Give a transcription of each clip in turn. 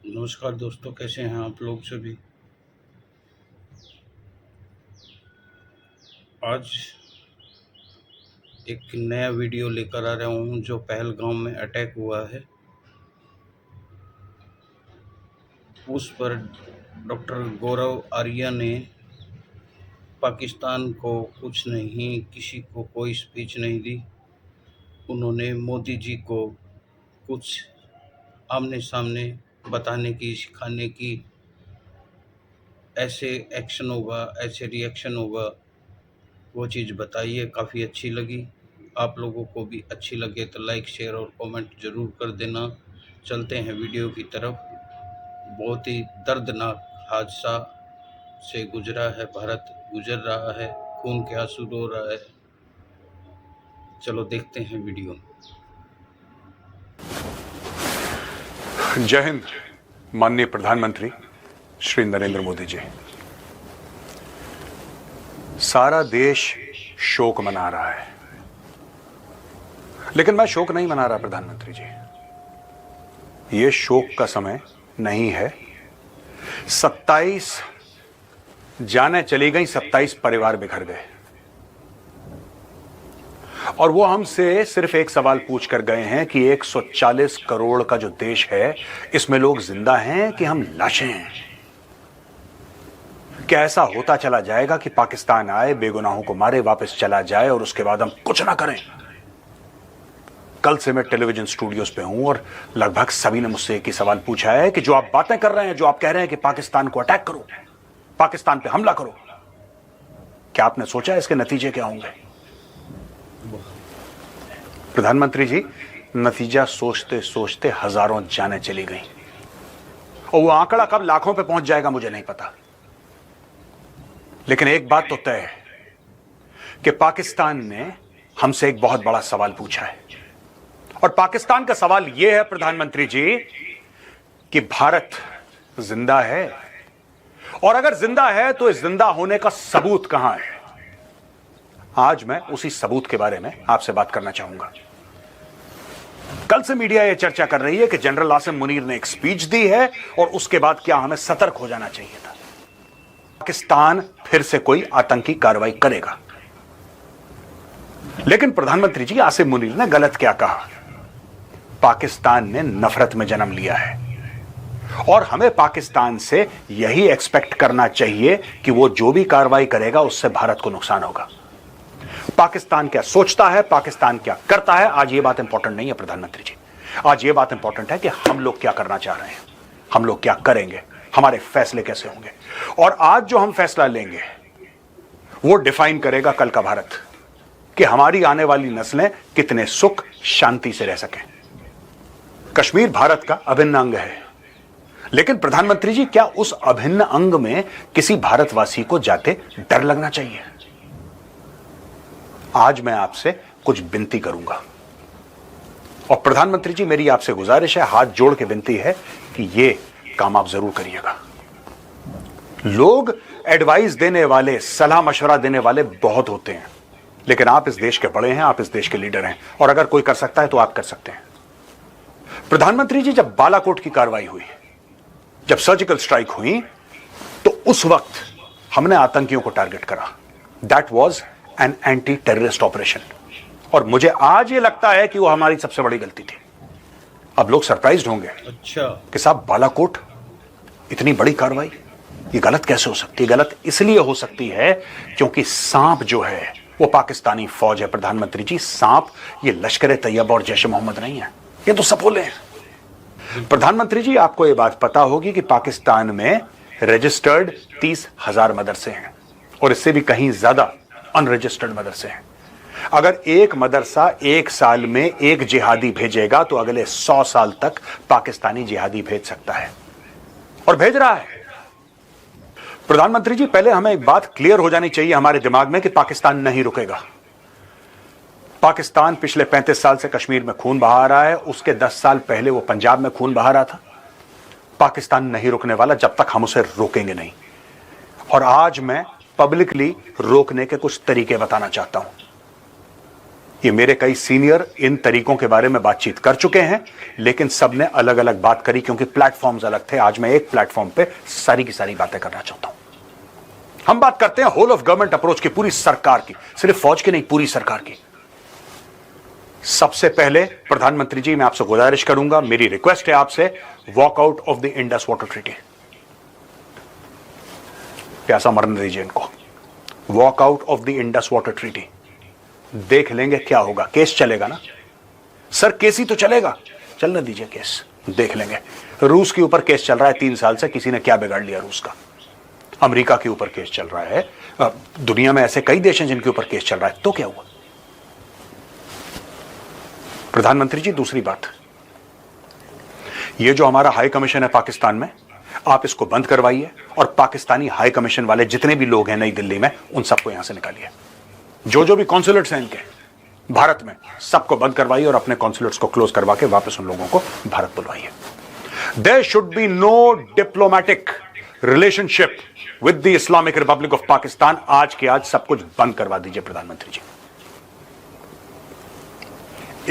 नमस्कार दोस्तों, कैसे हैं आप लोग सभी। आज एक नया वीडियो लेकर आ रहा हूं जो पहलगाम में अटैक हुआ है उस पर डॉक्टर गौरव आर्या ने पाकिस्तान को कुछ नहीं, किसी को कोई स्पीच नहीं दी। उन्होंने मोदी जी को कुछ आमने सामने बताने की, सिखाने की, ऐसे एक्शन होगा, ऐसे रिएक्शन होगा, वो चीज़ बताई है। काफ़ी अच्छी लगी। आप लोगों को भी अच्छी लगे तो लाइक, शेयर और कमेंट ज़रूर कर देना। चलते हैं वीडियो की तरफ। बहुत ही दर्दनाक हादसा से गुजरा है भारत, गुजर रहा है, खून के आंसू रो रहा है। चलो देखते हैं वीडियो। जय हिंद। माननीय प्रधानमंत्री श्री नरेंद्र मोदी जी, सारा देश शोक मना रहा है, लेकिन मैं शोक नहीं मना रहा प्रधानमंत्री जी। यह शोक का समय नहीं है। 27 जानें चली गई, 27 परिवार बिखर गए, और वो हमसे सिर्फ एक सवाल पूछ कर गए हैं कि 140 करोड़ का जो देश है, इसमें लोग जिंदा हैं कि हम लाशें हैं। क्या ऐसा होता चला जाएगा कि पाकिस्तान आए, बेगुनाहों को मारे, वापस चला जाए और उसके बाद हम कुछ ना करें? कल से मैं टेलीविजन स्टूडियोज पे हूं और लगभग सभी ने मुझसे एक ही सवाल पूछा है कि जो आप बातें कर रहे हैं, जो आप कह रहे हैं कि पाकिस्तान को अटैक करो, पाकिस्तान पे हमला करो, क्या आपने सोचा इसके नतीजे क्या होंगे? प्रधानमंत्री जी, नतीजा सोचते सोचते हजारों जानें चली गई, और वो आंकड़ा कब लाखों पे पहुंच जाएगा मुझे नहीं पता। लेकिन एक बात तो तय है कि पाकिस्तान ने हमसे एक बहुत बड़ा सवाल पूछा है, और पाकिस्तान का सवाल यह है प्रधानमंत्री जी कि भारत जिंदा है, और अगर जिंदा है तो इस जिंदा होने का सबूत कहां है? आज मैं उसी सबूत के बारे में आपसे बात करना चाहूंगा। कल से मीडिया यह चर्चा कर रही है कि जनरल आसिम मुनीर ने एक स्पीच दी है, और उसके बाद क्या हमें सतर्क हो जाना चाहिए था? पाकिस्तान फिर से कोई आतंकी कार्रवाई करेगा। लेकिन प्रधानमंत्री जी, आसिम मुनीर ने गलत क्या कहा? पाकिस्तान ने नफरत में जन्म लिया है, और हमें पाकिस्तान से यही एक्सपेक्ट करना चाहिए कि वो जो भी कार्रवाई करेगा उससे भारत को नुकसान होगा। पाकिस्तान क्या सोचता है, पाकिस्तान क्या करता है, आज ये बात इंपॉर्टेंट नहीं है प्रधानमंत्री जी। आज ये बात इंपॉर्टेंट है कि हम लोग क्या करना चाह रहे हैं, हम लोग क्या करेंगे, हमारे फैसले कैसे होंगे। और आज जो हम फैसला लेंगे वो डिफाइन करेगा कल का भारत, कि हमारी आने वाली नस्लें कितने सुख शांति से रह सकें। कश्मीर भारत का अभिन्न अंग है, लेकिन प्रधानमंत्री जी, क्या उस अभिन्न अंग में किसी भारतवासी को जाते डर लगना चाहिए? आज मैं आपसे कुछ विनती करूंगा, और प्रधानमंत्री जी, मेरी आपसे गुजारिश है, हाथ जोड़ के विनती है कि यह काम आप जरूर करिएगा। लोग एडवाइस देने वाले, सलाह मशवरा देने वाले बहुत होते हैं, लेकिन आप इस देश के बड़े हैं, आप इस देश के लीडर हैं, और अगर कोई कर सकता है तो आप कर सकते हैं। प्रधानमंत्री जी, जब बालाकोट की कार्रवाई हुई, जब सर्जिकल स्ट्राइक हुई, तो उस वक्त हमने आतंकियों को टारगेट करा। That was an anti terrorist operation, और मुझे आज ये लगता है कि वो हमारी सबसे बड़ी गलती थी। अब लोग सरप्राइज्ड होंगे अच्छा कि साहब, बालाकोट, इतनी बड़ी कार्रवाई, ये गलत कैसे हो सकती है? गलत इसलिए हो सकती है क्योंकि सांप जो है वो पाकिस्तानी फौज है प्रधानमंत्री जी। सांप ये लश्कर तैयबा और जैश मोहम्मद नहीं है, ये तो सपोले हैं। प्रधानमंत्री जी, आपको ये बात पता होगी कि पाकिस्तान में रजिस्टर्ड 30,000 मदरसे हैं, और इससे भी कहीं ज्यादा अनरजिस्टर्ड मदरसे हैं। अगर एक मदरसा एक साल में एक जिहादी भेजेगा तो अगले 100 साल तक पाकिस्तानी जिहादी भेज सकता है, और भेज रहा है। प्रधानमंत्री जी, पहले हमें एक बात क्लियर हो जानी चाहिए हमारे दिमाग में कि पाकिस्तान नहीं रुकेगा। पाकिस्तान पिछले 35 साल से कश्मीर में खून बहा रहा है, उसके 10 साल पहले वो पंजाब में खून बहा रहा था। पाकिस्तान नहीं रुकने वाला जब तक हम उसे रोकेंगे नहीं, और आज मैं पब्लिकली रोकने के कुछ तरीके बताना चाहता हूं। ये मेरे कई सीनियर इन तरीकों के बारे में बातचीत कर चुके हैं, लेकिन सबने अलग अलग बात करी क्योंकि प्लेटफॉर्म्स अलग थे। आज मैं एक प्लेटफॉर्म पे सारी की सारी बातें करना चाहता हूं। हम बात करते हैं होल ऑफ गवर्नमेंट अप्रोच की, पूरी सरकार की, सिर्फ फौज की नहीं, पूरी सरकार की। सबसे पहले प्रधानमंत्री जी, मैं आपसे गुजारिश करूंगा, मेरी रिक्वेस्ट है आपसे, walk out of the Indus water treaty. प्यासा मरने दीजिए इनको। Walk out of the Indus water treaty. देख लेंगे क्या होगा। केस चलेगा ना सर? केस ही तो चलेगा, चलने दीजिए केस, देख लेंगे। रूस के ऊपर केस चल रहा है 3 साल से, किसी ने क्या बिगाड़ लिया रूस का? अमेरिका के ऊपर केस चल रहा है, दुनिया में ऐसे कई देश हैं जिनके ऊपर केस चल रहा है, तो क्या हुआ? प्रधानमंत्री जी, दूसरी बात, ये जो हमारा हाई कमीशन है पाकिस्तान में, आप इसको बंद करवाइए और पाकिस्तानी हाई कमीशन वाले जितने भी लोग हैं नई दिल्ली में, उन सबको यहां से निकालिए। जो भी कॉन्सुलेट्स हैं इनके भारत में, सबको बंद करवाइए और अपने कॉन्सुलेट्स को क्लोज करवा के वापस उन लोगों को भारत बुलवाइए। There should be no diplomatic relationship with the Islamic Republic of Pakistan. आज के आज सब कुछ बंद करवा दीजिए प्रधानमंत्री जी।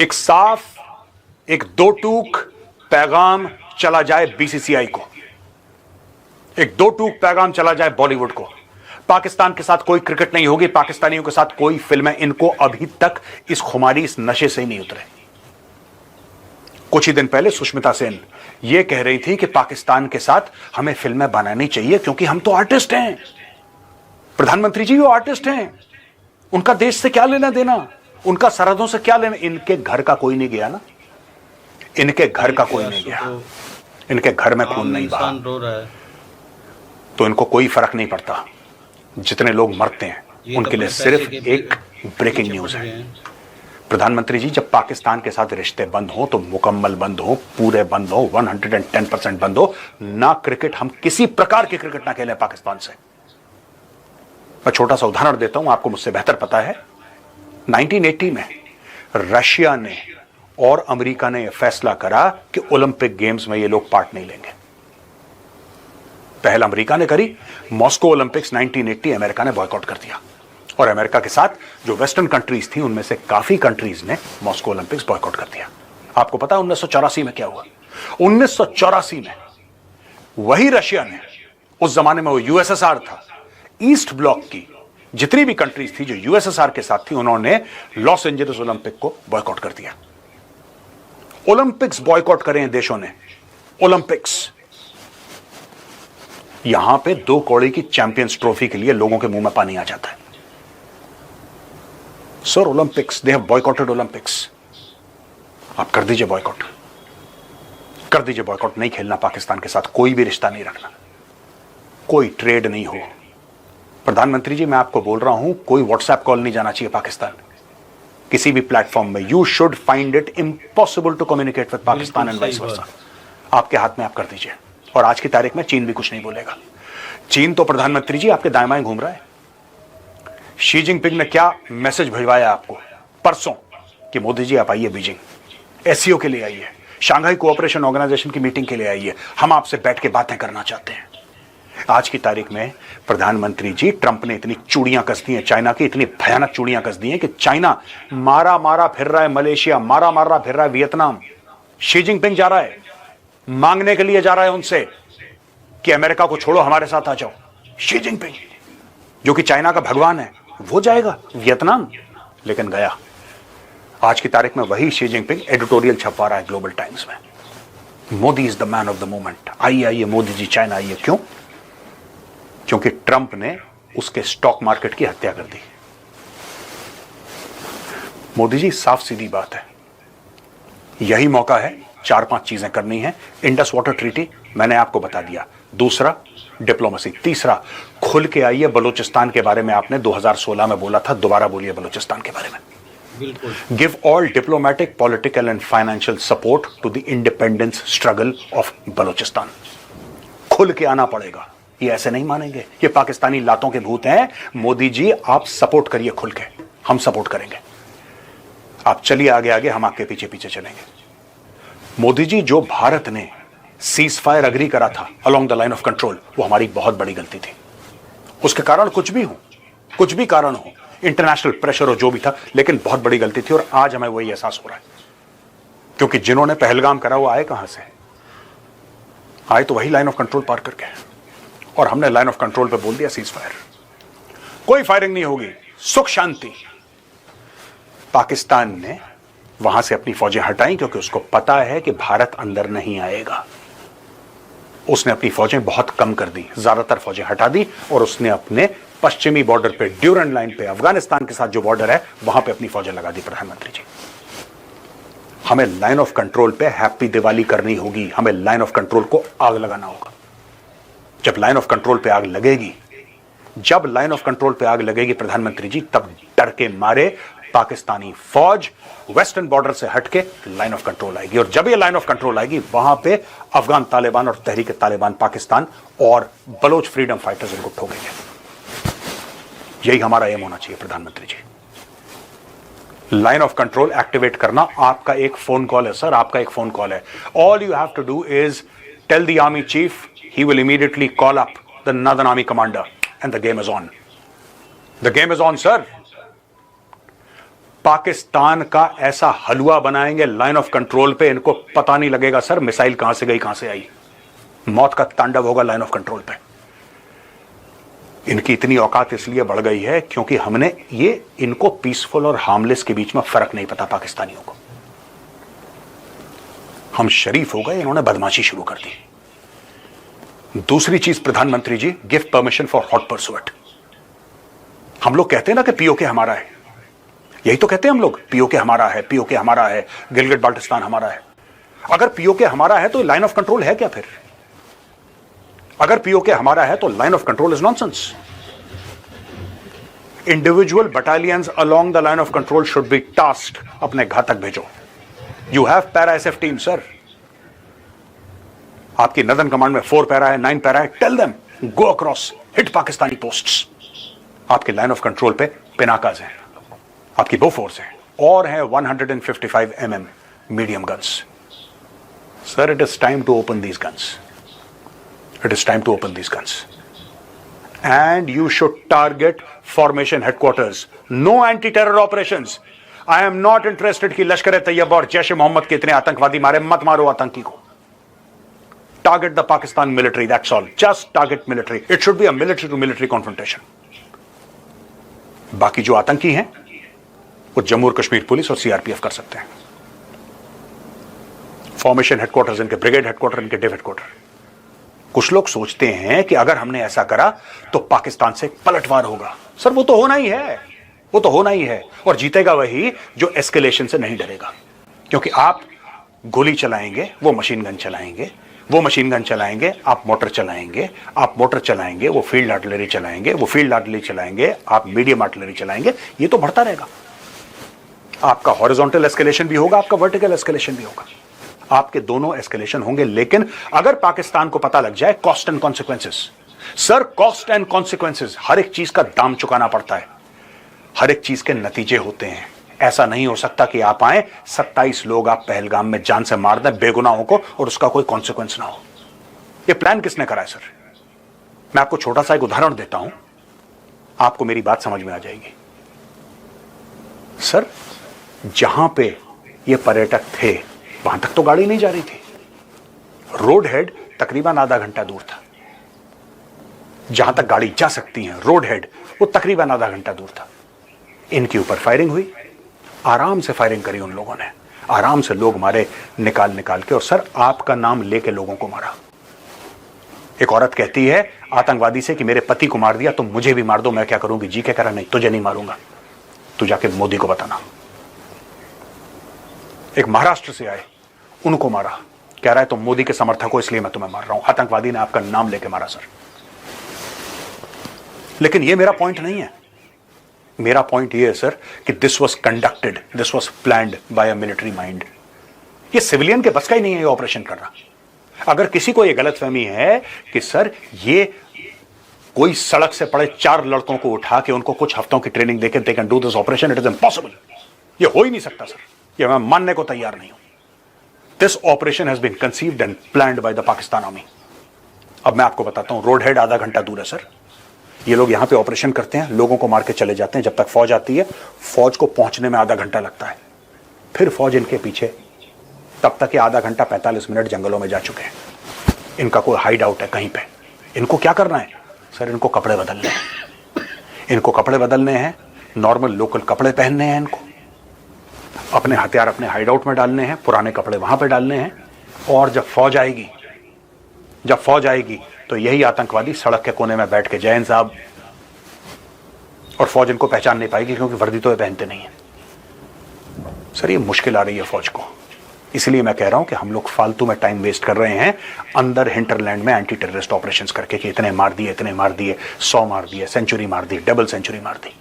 एक साफ, एक दो टूक पैगाम चला जाए बीसीसीआई को, एक दो टूक पैगाम चला जाए बॉलीवुड को। पाकिस्तान के साथ कोई क्रिकेट नहीं होगी, पाकिस्तानियों के साथ कोई फिल्में, इनको अभी तक इस खुमारी, इस नशे से ही नहीं उतरे। कुछ ही दिन पहले सुष्मिता सेन यह कह रही थी कि पाकिस्तान के साथ हमें फिल्में बनानी चाहिए क्योंकि हम तो आर्टिस्ट हैं। प्रधानमंत्री जी, वो आर्टिस्ट हैं, उनका देश से क्या लेना देना, उनका सरहदों से क्या लेना? इनके घर का कोई नहीं गया ना, इनके घर का कोई नहीं गया, इनके घर में खून नहीं बहा, तो इनको कोई फर्क नहीं पड़ता। जितने लोग मरते हैं उनके लिए सिर्फ एक ब्रेकिंग न्यूज है। प्रधानमंत्री जी, जब पाकिस्तान के साथ रिश्ते बंद हो तो मुकम्मल बंद हो, पूरे बंद हो, 110% बंद हो ना। क्रिकेट, हम किसी प्रकार की क्रिकेट ना खेलें पाकिस्तान से। मैं छोटा सा उदाहरण देता हूं, आपको मुझसे बेहतर पता है। 1980 में रशिया ने और अमेरिका ने यह फैसला करा कि ओलंपिक गेम्स में ये लोग पार्ट नहीं लेंगे। पहल अमेरिका ने करी, मॉस्को ओलंपिक्स 1980 अमेरिका ने बॉयकॉट कर दिया, और अमेरिका के साथ जो वेस्टर्न कंट्रीज थी उनमें से काफी कंट्रीज ने मॉस्को ओलंपिक्स बॉयकॉट कर दिया। आपको पता है 1984 में क्या हुआ? 1984 में वही रशिया ने, उस जमाने में वो यूएसएसआर था, ईस्ट ब्लॉक की जितनी भी कंट्रीज थी जो यूएसएसआर के साथ थी, उन्होंने लॉस एंजलिस ओलंपिक को बॉयकॉट कर दिया। ओलंपिक्स बॉयकॉट करें देशों ने, ओलंपिक्स। यहां पे 2 कौड़ी की चैंपियंस ट्रॉफी के लिए लोगों के मुंह में पानी आ जाता है। Sir, Olympics, they have boycotted Olympics. आप कर दीजिए बॉयकॉट, कर दीजिए बॉयकॉट। नहीं खेलना पाकिस्तान के साथ, कोई भी रिश्ता नहीं रखना, कोई ट्रेड नहीं हो। प्रधानमंत्री जी, मैं आपको बोल रहा हूं, कोई व्हाट्सएप कॉल नहीं जाना चाहिए पाकिस्तान किसी भी प्लेटफॉर्म में। You should find it impossible to communicate with Pakistan and vice versa. आपके हाथ में, आप कर दीजिए। और आज की तारीख में चीन भी कुछ नहीं बोलेगा। चीन तो प्रधानमंत्री जी आपके दाएं बाएं घूम रहा है। शी जिनपिंग ने क्या मैसेज भिजवाया आपको परसों कि मोदी जी आप आइए बीजिंग, एससीओ के लिए आइए, शंघाई कोऑपरेशन ऑर्गेनाइजेशन की मीटिंग के लिए आइए, हम आपसे बैठ के बातें करना चाहते हैं। आज की तारीख में प्रधानमंत्री जी, ट्रंप ने इतनी चूड़ियां कस दी हैं चाइना की, इतनी भयानक चूड़ियां कस दी हैं कि चाइना मारा मारा फिर रहा है मलेशिया, मारा मारा फिर रहा है वियतनाम। शी जिनपिंग जा रहा है, मांगने के लिए जा रहा है उनसे कि अमेरिका को छोड़ो, हमारे साथ आ जाओ। शी जिनपिंग, जो कि चाइना का भगवान है, वो जाएगा वियतनाम, लेकिन गया। आज की तारीख में वही शी जिनपिंग एडिटोरियल छपवा रहा है ग्लोबल टाइम्स में, Modi is the man of the moment. आइए आइए मोदी जी, चाइना आइए। क्यों? क्योंकि ट्रंप ने उसके स्टॉक मार्केट की हत्या कर दी। मोदी जी, साफ सीधी बात है, यही मौका है, 4-5 चीजें करनी है। इंडस वाटर ट्रीटी मैंने आपको बता दिया, दूसरा डिप्लोमेसी, तीसरा खुल के आइए बलूचिस्तान के बारे में आपने 2016 में बोला था, दोबारा बोलिए बलूचिस्तान के बारे में। बिल्कुल। Give all diplomatic, political and financial support to the independence struggle of Balochistan. खुल के आना पड़ेगा, ये ऐसे नहीं मानेंगे, ये पाकिस्तानी लातों के भूत हैं। मोदी जी आप सपोर्ट करिए खुल के, हम सपोर्ट करेंगे। आप चलिए आगे आगे, हम आपके पीछे पीछे चलेंगे। मोदी जी, जो भारत ने सीज फायर अग्री करा था along the line of control, वो हमारी बहुत बड़ी गलती थी। उसके कारण कुछ भी हो, कुछ भी कारण हो, इंटरनेशनल प्रेशर और जो भी था, लेकिन बहुत बड़ी गलती थी और आज हमें वही एहसास हो रहा है। क्योंकि जिन्होंने पहलगाम करा वो आए कहां से? आए तो वही लाइन ऑफ कंट्रोल पार करके, और हमने लाइन ऑफ कंट्रोल पे बोल दिया सीज फायर, कोई फायरिंग नहीं होगी, सुख शांति। पाकिस्तान ने वहां से अपनी फौजें हटाई क्योंकि उसको पता है कि भारत अंदर नहीं आएगा। उसने अपनी फौजें बहुत कम कर दी, ज्यादातर फौजें हटा दी, और उसने अपने पश्चिमी बॉर्डर पे, ड्यूरन लाइन पे, अफगानिस्तान के साथ जो बॉर्डर है वहां पे अपनी फौजें लगा दी। प्रधानमंत्री जी, हमें लाइन ऑफ कंट्रोल पे हैप्पी दिवाली करनी होगी, हमें लाइन ऑफ कंट्रोल को आग लगाना होगा। जब लाइन ऑफ कंट्रोल पे आग लगेगी, जब लाइन ऑफ कंट्रोल पे आग लगेगी प्रधानमंत्री जी, तब डर के मारे पाकिस्तानी फौज वेस्टर्न बॉर्डर से हटके लाइन ऑफ कंट्रोल आएगी, और जब ये लाइन ऑफ कंट्रोल आएगी वहां पे अफगान तालिबान और तहरीक तालिबान पाकिस्तान और बलोच फ्रीडम फाइटर्स इनको ठोकेंगे। यही हमारा एम होना चाहिए प्रधानमंत्री ji. Line of control activate करना आपका एक फोन कॉल है सर, आपका एक फोन कॉल है। All you have to do is tell the army chief, he will immediately call up the northern army commander and the game is on. The game is on sir. Pakistan का ऐसा हलवा बनाएंगे line of control पे, इनको पता नहीं लगेगा sir missile कहां से गई, कहां से आई। मौत का तांडव होगा लाइन ऑफ कंट्रोल पे। इनकी इतनी औकात इसलिए बढ़ गई है क्योंकि हमने ये, इनको पीसफुल और हार्मलेस के बीच में फर्क नहीं पता पाकिस्तानियों को। हम शरीफ हो गए, इन्होंने बदमाशी शुरू कर दी। दूसरी चीज प्रधानमंत्री ji, give permission for hot pursuit. हम लोग कहते हैं ना कि पीओके हमारा है, यही तो कहते हैं हम लोग, पीओके हमारा है, पीओके हमारा है, गिलगिट बाल्टिस्तान हमारा है। अगर पीओके हमारा है तो लाइन ऑफ कंट्रोल है क्या फिर? अगर पीओके हमारा है तो line of control is nonsense. Individual battalions along the line of control should be tasked, अपने घातक भेजो। You have para SF team sir, आपकी नदन कमांड में 4 पैरा है, 9 पैरा है, tell them go across, hit Pakistani posts. आपके line of control पे पिनाकाज हैं, आपकी बोफोर्स है, और है 155 mm medium guns. Sir, it is time to open these guns, it is time to open these guns, and you should target formation headquarters, no anti terror operations. I am not interested कि लश्कर तैयबा और जैश मोहम्मद के इतने आतंकवादी मारे, मत मारो आतंकी को। Target the Pakistan military, that's all, just target military. It should be a military to military confrontation. बाकी जो आतंकी हैं वो जम्मू और कश्मीर पुलिस और सीआरपीएफ कर सकते हैं। फॉर्मेशन हेडक्वार्टर्स इनके, ब्रिगेड हेडक्वार्टर इनके, डिव हेडक्वार्टर। कुछ लोग सोचते हैं कि अगर हमने ऐसा करा तो पाकिस्तान से पलटवार होगा। सर, वो तो होना ही है, वो तो होना ही है, और जीतेगा वही जो एस्केलेशन से नहीं डरेगा। क्योंकि आप गोली चलाएंगे, वो मशीन गन चलाएंगे, वो मशीन गन चलाएंगे, आप मोटर चलाएंगे, आप मोटर चलाएंगे, वो फील्ड आर्टिलरी चलाएंगे, वो फील्ड आर्टिलरी चलाएंगे, आप मीडियम आर्टिलरी चलाएंगे। ये तो बढ़ता रहेगा। आपका हॉरिजॉन्टल एस्केलेशन भी होगा, आपका वर्टिकल एस्केलेशन भी होगा, आपके दोनों एस्केलेशन होंगे। लेकिन अगर पाकिस्तान को पता लग जाए, cost and consequences sir, cost and consequences, हर एक चीज का दाम चुकाना पड़ता है, हर एक चीज के नतीजे होते हैं। ऐसा नहीं हो सकता कि आप आए, 27 लोग आप पहलगाम में जान से मार दें बेगुनाहों को और उसका कोई कॉन्सिक्वेंस ना हो। यह प्लान किसने करा है सर? मैं आपको छोटा सा एक उदाहरण देता हूं, आपको मेरी बात समझ में आ जाएगी। सर, जहां पे ये पर्यटक थे वहां तक तो गाड़ी नहीं जा रही थी, रोड हेड तकरीबन आधा घंटा दूर था। जहां तक गाड़ी जा सकती है रोड हेड, वो तकरीबन आधा घंटा दूर था। इनके ऊपर फायरिंग हुई, आराम से फायरिंग करी उन लोगों ने, आराम से लोग मारे निकाल निकाल के, और सर आपका नाम लेके लोगों को मारा। एक औरत कहती है आतंकवादी से कि मेरे पति को मार दिया तो मुझे भी मार दो, मैं क्या करूंगी? जी क्या करा? नहीं, तुझे नहीं मारूंगा, तू जाके मोदी को बताना। एक महाराष्ट्र से आए, उनको मारा, कह रहा है तुम मोदी के समर्थक हो इसलिए मैं तुम्हें मार रहा हूं। आतंकवादी ने आपका नाम लेके मारा सर। लेकिन यह मेरा पॉइंट नहीं है, मेरा पॉइंट यह है सर कि this was conducted, this was planned by a military mind. ये सिविलियन के बस का ही नहीं है ये ऑपरेशन करना। अगर किसी को यह गलतफहमी है कि सर ये कोई सड़क से पड़े 4 लड़कों को उठा के उनको कुछ हफ्तों की ट्रेनिंग देके they can do this operation, it is impossible. ये हो ही नहीं सकता सर, ये मैं मानने को तैयार नहीं हूं। This operation has been conceived and planned by the Pakistan army. अब मैं आपको बताता हूं, रोड हेड आधा घंटा दूर है सर, ये लोग यहां पे ऑपरेशन करते हैं, लोगों को मार के चले जाते हैं। जब तक फौज आती है, फौज को पहुंचने में आधा घंटा लगता है, फिर फौज इनके पीछे, तब तक ये आधा घंटा 45 मिनट जंगलों में जा चुके हैं। इनका कोई हाइड आउट है कहीं पे। इनको क्या करना है सर? इनको कपड़े बदलने हैं, इनको कपड़े बदलने हैं, नॉर्मल लोकल कपड़े पहनने हैं, इनको अपने हथियार अपने हाइड आउट में डालने हैं, पुराने कपड़े वहां पे डालने हैं। और जब फौज आएगी तो यही आतंकवादी सड़क के कोने में बैठ के जैन साहब, और फौज इनको पहचान नहीं पाएगी क्योंकि वर्दी तो ये पहनते नहीं है। सर ये मुश्किल आ रही है फौज को। इसलिए मैं कह रहा हूं कि हम लोग फालतू में टाइम वेस्ट कर रहे हैं अंदर हिंटरलैंड में एंटी टेररिस्ट ऑपरेशंस करके कि इतने मार दिए, इतने मार दिए, 100 मार दिए, सेंचुरी मार दी, डबल सेंचुरी मार दी।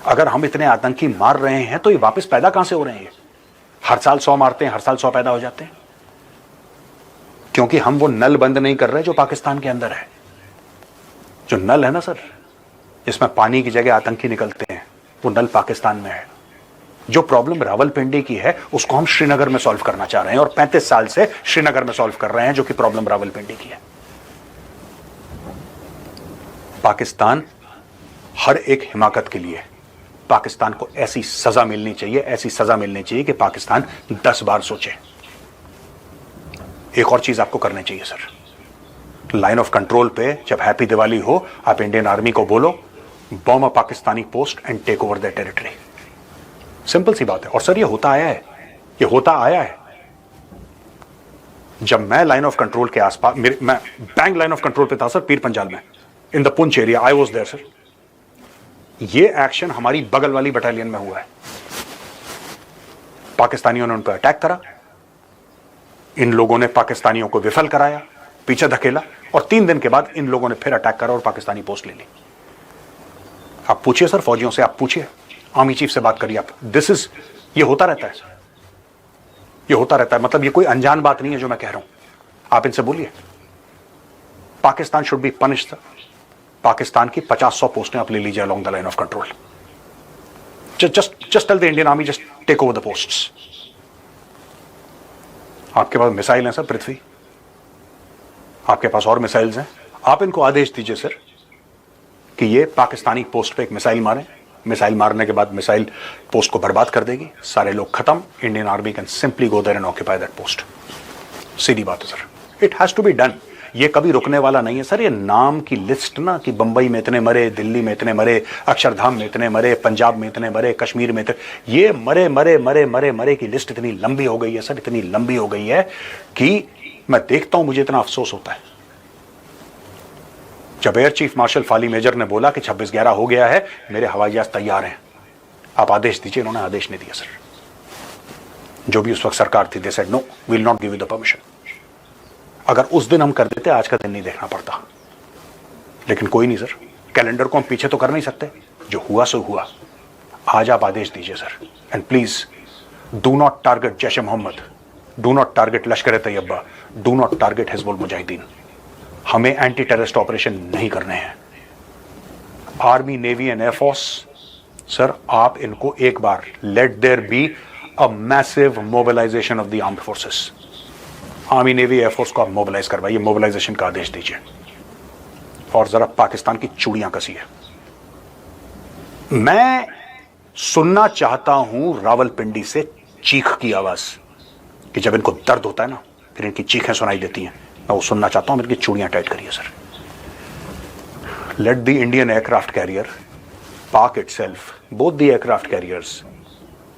अगर हम इतने आतंकी मार रहे हैं तो ये वापस पैदा कहां से हो रहे हैं? हर साल 100 मारते हैं, हर साल 100 पैदा हो जाते हैं, क्योंकि हम वो नल बंद नहीं कर रहे जो पाकिस्तान के अंदर है। जो नल है ना सर, जिसमें पानी की जगह आतंकी निकलते हैं, वो नल पाकिस्तान में है। जो प्रॉब्लम रावलपिंडी की है उसको हम श्रीनगर में सॉल्व करना चाह रहे हैं, और 35 साल से श्रीनगर में सॉल्व कर रहे हैं, जो कि प्रॉब्लम रावलपिंडी की है। पाकिस्तान हर एक हिमाकत के लिए पाकिस्तान को ऐसी सजा मिलनी चाहिए, ऐसी सजा मिलनी चाहिए कि पाकिस्तान 10 बार सोचे। एक और चीज आपको करनी चाहिए सर, लाइन ऑफ कंट्रोल पे जब हैप्पी दिवाली हो, आप इंडियन आर्मी को बोलो bomb a Pakistani post and take over the territory. Simple सी बात है। और सर ये होता आया है, ये होता आया है। जब मैं लाइन ऑफ कंट्रोल के आसपास, मैं बैंक लाइन ऑफ कंट्रोल पे था सर, पीर पंजाल में, in the Poonch area, I was there sir. ये एक्शन हमारी बगल वाली बटालियन में हुआ है। पाकिस्तानियों ने उन पर अटैक करा, इन लोगों ने पाकिस्तानियों को विफल कराया, पीछे धकेला, और 3 दिन के बाद इन लोगों ने फिर अटैक करा और पाकिस्तानी पोस्ट ले ली। आप पूछिए सर फौजियों से, आप पूछिए, आर्मी चीफ से बात करिए आप। ये होता रहता है सर, ये होता रहता है। मतलब ये कोई अनजान बात नहीं है जो मैं कह रहा हूं। आप इनसे बोलिए Pakistan should be punished. Pakistan की 50-100 पोस्टें आप ले लीजिए along the line of control. Just tell the Indian army, just take over the posts. आपके पास मिसाइल हैं सर पृथ्वी, आपके पास और मिसाइल्स हैं। आप इनको आदेश दीजिए सर कि ये पाकिस्तानी पोस्ट पे एक मिसाइल मारें। मिसाइल मारने के बाद मिसाइल पोस्ट को बर्बाद कर देगी, सारे लोग खत्म। Indian army can simply go there and occupy that post. सीधी बात है sir, it has to be done. ये कभी रुकने वाला नहीं है सर। ये नाम की लिस्ट ना कि बंबई में इतने मरे, दिल्ली में इतने मरे, अक्षरधाम में इतने मरे, पंजाब में इतने मरे, कश्मीर में इतने, ये मरे मरे मरे मरे मरे की लिस्ट इतनी लंबी हो गई है सर, इतनी लंबी हो गई है कि मैं देखता हूं मुझे इतना अफसोस होता है। जब air chief marshal Fali Major ने बोला कि 26/11 हो गया है, मेरे हवाई जहाज तैयार हैं, आप आदेश दीजिए, इन्होंने आदेश नहीं दिया सर। जो भी उस वक्त सरकार थी, they said no, we will not give you the permission. अगर उस दिन हम कर देते, आज का दिन नहीं देखना पड़ता। लेकिन कोई नहीं सर, कैलेंडर को हम पीछे तो कर नहीं सकते, जो हुआ सो हुआ। आज आप आदेश दीजिए sir, and please do not target Jaish e Mohammad, do not target Lashkar Taiba, do not target Hizbul Mujahideen. हमें एंटी टेररिस्ट ऑपरेशन नहीं करने हैं। Army, navy and air force sir, आप इनको एक बार, let there be a massive mobilisation of the armed forces. Army, navy, air force को आप मोबिलाइज करवाइए, मोबिलाइजेशन का आदेश दीजिए, और जरा पाकिस्तान की चूड़ियां कसिए। मैं सुनना चाहता हूं रावलपिंडी से चीख की आवाज, कि जब इनको दर्द होता है ना, फिर इनकी चीखें सुनाई देती हैं, मैं वो सुनना चाहता हूं। इनकी चूड़ियां टाइट करिए sir. Let the Indian aircraft carrier park itself, both the aircraft carriers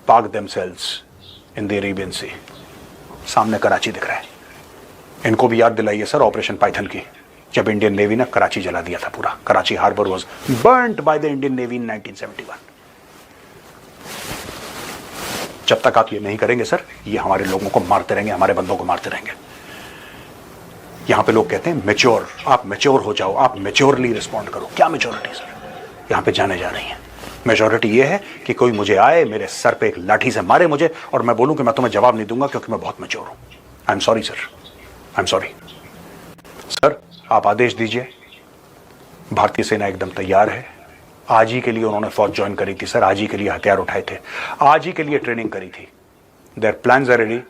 park themselves in the Arabian sea. सामने कराची दिख रहा है, इनको भी याद दिलाइए सर ऑपरेशन पाइथन की, जब इंडियन नेवी ने कराची जला दिया था पूरा। Karachi harbour was burned by the Indian navy in 1971। जब तक आप ये नहीं करेंगे सर, ये हमारे लोगों को मारते रहेंगे, हमारे बंदों को मारते रहेंगे। यहां पे लोग कहते हैं मैच्योर, आप मैच्योर हो जाओ, आप मैच्योरली रिस्पॉन्ड करो। क्या मैच्योरिटी सर? यहां पे जाने जा रही है। मेजॉरिटी ये है कि कोई मुझे आए, मेरे सर पे एक लाठी से मारे मुझे, और मैं बोलूं कि मैं तुम्हें जवाब नहीं दूंगा क्योंकि मैं बहुत मैच्योर हूं। I am sorry sir, I am sorry sir. आप आदेश दीजिए। भारतीय सेना एकदम तैयार है। आज ही के लिए उन्होंने फौज ज्वाइन करी थी सर, आज ही के लिए हथियार उठाए थे, आज ही के लिए ट्रेनिंग करी थी। Their plans are ready,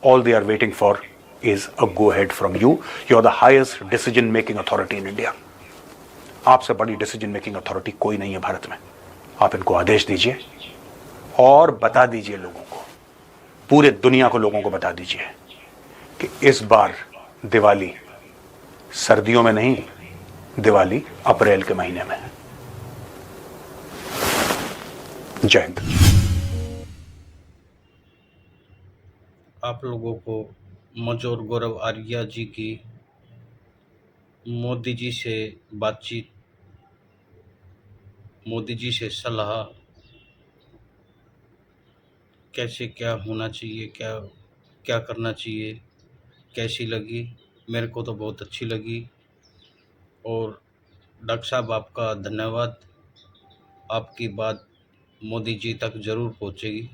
all they are waiting for is a go ahead from you. You are the highest decision making authority in India. आपसे बड़ी डिसीजन मेकिंग अथॉरिटी कोई नहीं है भारत में। आप इनको आदेश दीजिए और बता दीजिए लोगों को, पूरे दुनिया को लोगों को बता दीजिए कि इस बार दिवाली सर्दियों में नहीं, दिवाली अप्रैल के महीने में है। जय हिंद। आप लोगों को मेजर गौरव आर्या जी की मोदी जी से बातचीत, मोदी जी से सलाह, कैसे क्या होना चाहिए, क्या क्या करना चाहिए, कैसी लगी? मेरे को तो बहुत अच्छी लगी। और डॉक्टर साहब आपका धन्यवाद। आपकी बात मोदी जी तक ज़रूर पहुंचेगी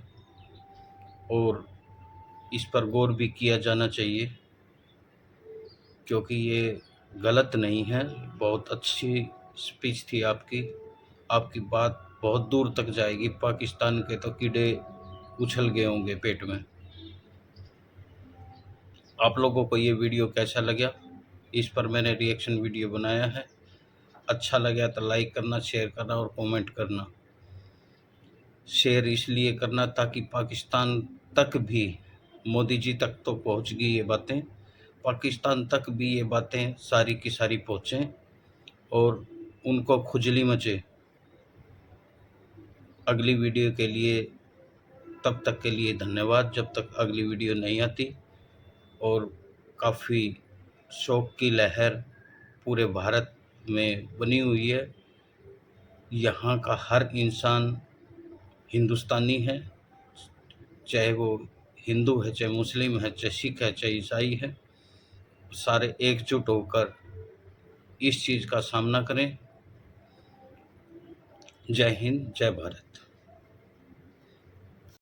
और इस पर गौर भी किया जाना चाहिए, क्योंकि ये गलत नहीं है। बहुत अच्छी स्पीच थी आपकी। आपकी बात बहुत दूर तक जाएगी। पाकिस्तान के तो कीड़े उछल गए होंगे पेट में। आप लोगों को ये वीडियो कैसा लगा? इस पर मैंने रिएक्शन वीडियो बनाया है। अच्छा लगा तो लाइक करना, शेयर करना और कमेंट करना। शेयर इसलिए करना ताकि पाकिस्तान तक भी, मोदी जी तक तो पहुंच गई ये बातें, पाकिस्तान तक भी ये बातें सारी की सारी पहुँचें और उनको खुजली मचे। अगली वीडियो के लिए, तब तक के लिए धन्यवाद। जब तक अगली वीडियो नहीं आती। और काफ़ी शोक की लहर पूरे भारत में बनी हुई है। यहाँ का हर इंसान हिंदुस्तानी है, चाहे वो हिंदू है, चाहे मुस्लिम है, चाहे सिख है, चाहे ईसाई है। सारे एकजुट होकर इस चीज़ का सामना करें। जय हिंद, जय भारत।